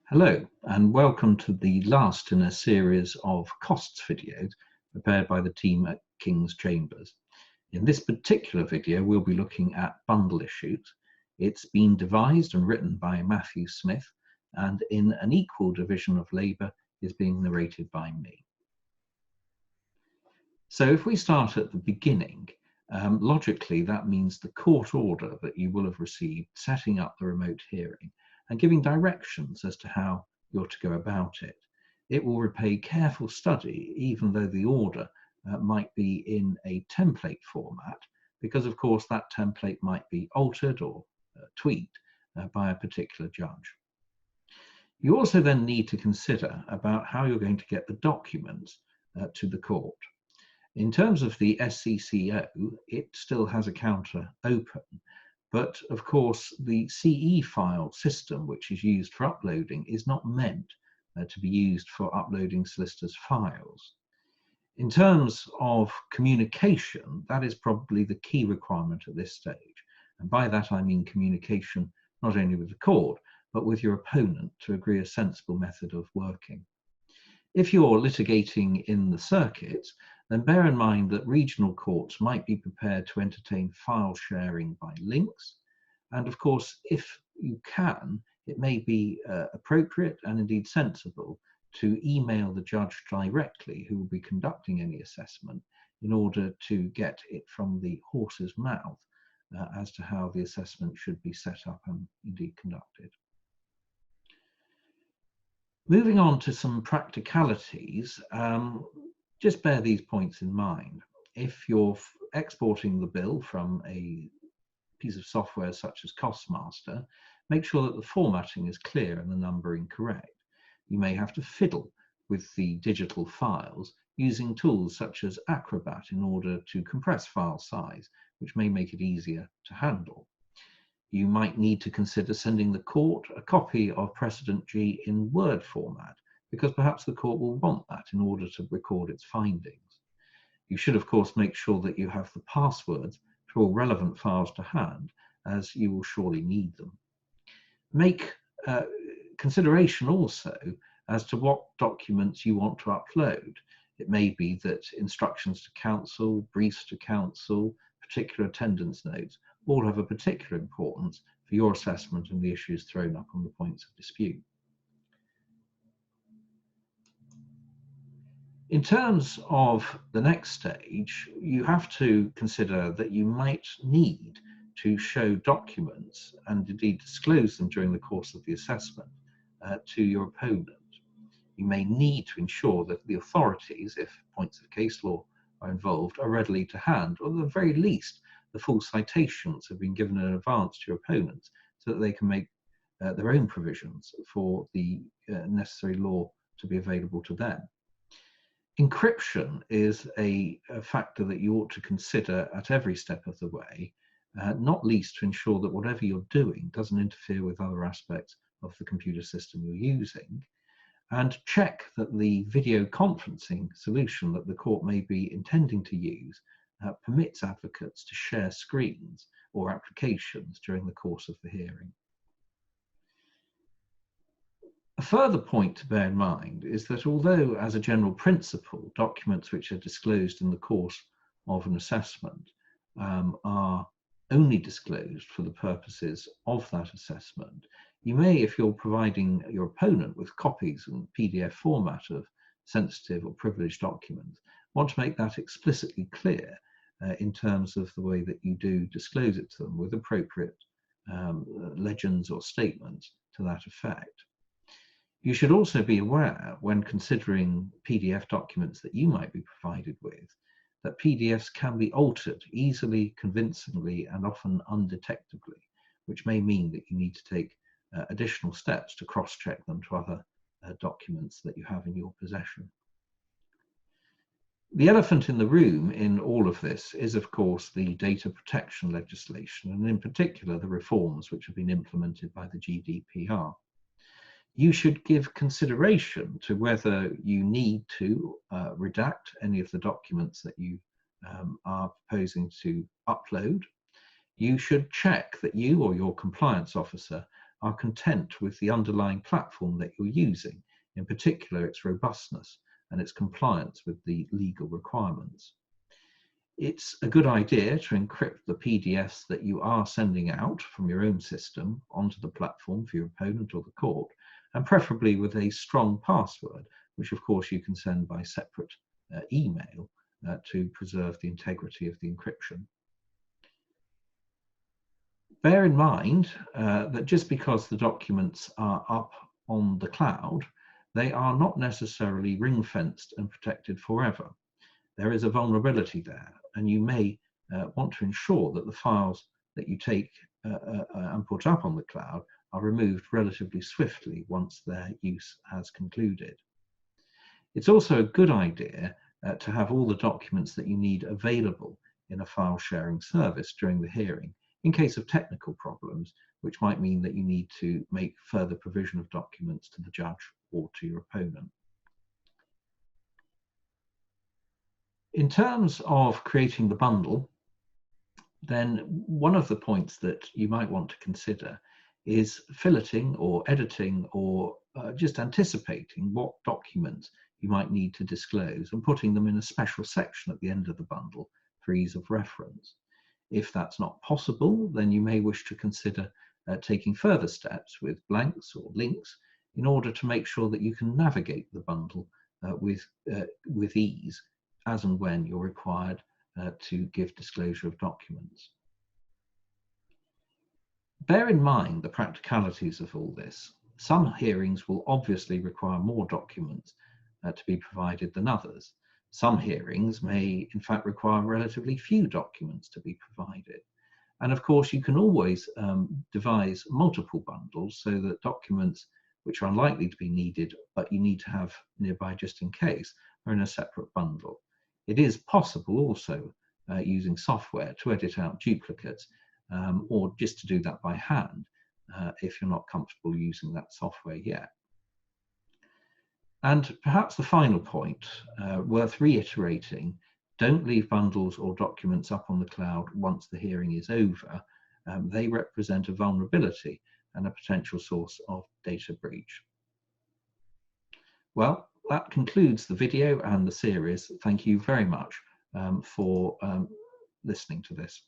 Hello, and welcome to the last in a series of costs videos prepared by the team at King's Chambers. In this particular video, we'll be looking at bundle issues. It's been devised and written by Matthew Smith, and in an equal division of labour is being narrated by me. So if we start at the beginning, logically that means the court order that you will have received setting up the remote hearing and giving directions as to how you're to go about it. It will repay careful study, even though the order might be in a template format, because of course that template might be altered or tweaked by a particular judge. You also then need to consider about how you're going to get the documents to the court. In terms of the SCCO, it still has a counter open, but of course the CE file system, which is used for uploading, is not meant to be used for uploading solicitors' files. In terms of communication, that is probably the key requirement at this stage. And by that I mean communication not only with the court, but with your opponent to agree a sensible method of working. If you're litigating in the circuits, then bear in mind that regional courts might be prepared to entertain file sharing by links. And of course, if you can, it may be appropriate and indeed sensible to email the judge directly who will be conducting any assessment in order to get it from the horse's mouth as to how the assessment should be set up and indeed conducted. Moving on to some practicalities, just bear these points in mind. If you're exporting the bill from a piece of software such as Costmaster, make sure that the formatting is clear and the numbering correct. You may have to fiddle with the digital files using tools such as Acrobat in order to compress file size, which may make it easier to handle. You might need to consider sending the court a copy of Precedent G in Word format, because perhaps the court will want that in order to record its findings. You should, of course, make sure that you have the passwords for all relevant files to hand, as you will surely need them. Make consideration also as to what documents you want to upload. It may be that instructions to counsel, briefs to counsel, particular attendance notes all have a particular importance for your assessment and the issues thrown up on the points of dispute. In terms of the next stage, you have to consider that you might need to show documents and indeed disclose them during the course of the assessment to your opponent. You may need to ensure that the authorities, if points of case law are involved, are readily to hand, or at the very least, the full citations have been given in advance to your opponents so that they can make their own provisions for the necessary law to be available to them. Encryption is a factor that you ought to consider at every step of the way, not least to ensure that whatever you're doing doesn't interfere with other aspects of the computer system you're using, and check that the video conferencing solution that the court may be intending to use permits advocates to share screens or applications during the course of the hearing. A further point to bear in mind is that although, as a general principle, documents which are disclosed in the course of an assessment are only disclosed for the purposes of that assessment, you may, if you're providing your opponent with copies in PDF format of sensitive or privileged documents, want to make that explicitly clear in terms of the way that you do disclose it to them with appropriate legends or statements to that effect. You should also be aware, when considering PDF documents that you might be provided with, that PDFs can be altered easily, convincingly, and often undetectably, which may mean that you need to take additional steps to cross-check them to other documents that you have in your possession. The elephant in the room in all of this is, of course, the data protection legislation, and in particular the reforms which have been implemented by the GDPR. You should give consideration to whether you need to redact any of the documents that you are proposing to upload. You should check that you or your compliance officer are content with the underlying platform that you're using, in particular its robustness and its compliance with the legal requirements. It's a good idea to encrypt the PDFs that you are sending out from your own system onto the platform for your opponent or the court, and preferably with a strong password, which of course you can send by separate email to preserve the integrity of the encryption. Bear in mind that just because the documents are up on the cloud, they are not necessarily ring-fenced and protected forever. There is a vulnerability there, and you may want to ensure that the files that you take and put up on the cloud are removed relatively swiftly once their use has concluded. It's also a good idea to have all the documents that you need available in a file sharing service during the hearing in case of technical problems, which might mean that you need to make further provision of documents to the judge or to your opponent. In terms of creating the bundle, then one of the points that you might want to consider is filleting or editing or just anticipating what documents you might need to disclose and putting them in a special section at the end of the bundle for ease of reference. If that's not possible, then you may wish to consider taking further steps with blanks or links in order to make sure that you can navigate the bundle with ease as and when you're required to give disclosure of documents. Bear in mind the practicalities of all this. Some hearings will obviously require more documents to be provided than others. Some hearings may in fact require relatively few documents to be provided. And of course, you can always devise multiple bundles so that documents which are unlikely to be needed, but you need to have nearby just in case, are in a separate bundle. It is possible also using software to edit out duplicates or just to do that by hand if you're not comfortable using that software yet. And perhaps the final point worth reiterating, don't leave bundles or documents up on the cloud once the hearing is over. They represent a vulnerability and a potential source of data breach. Well, that concludes the video and the series. Thank you very much for listening to this.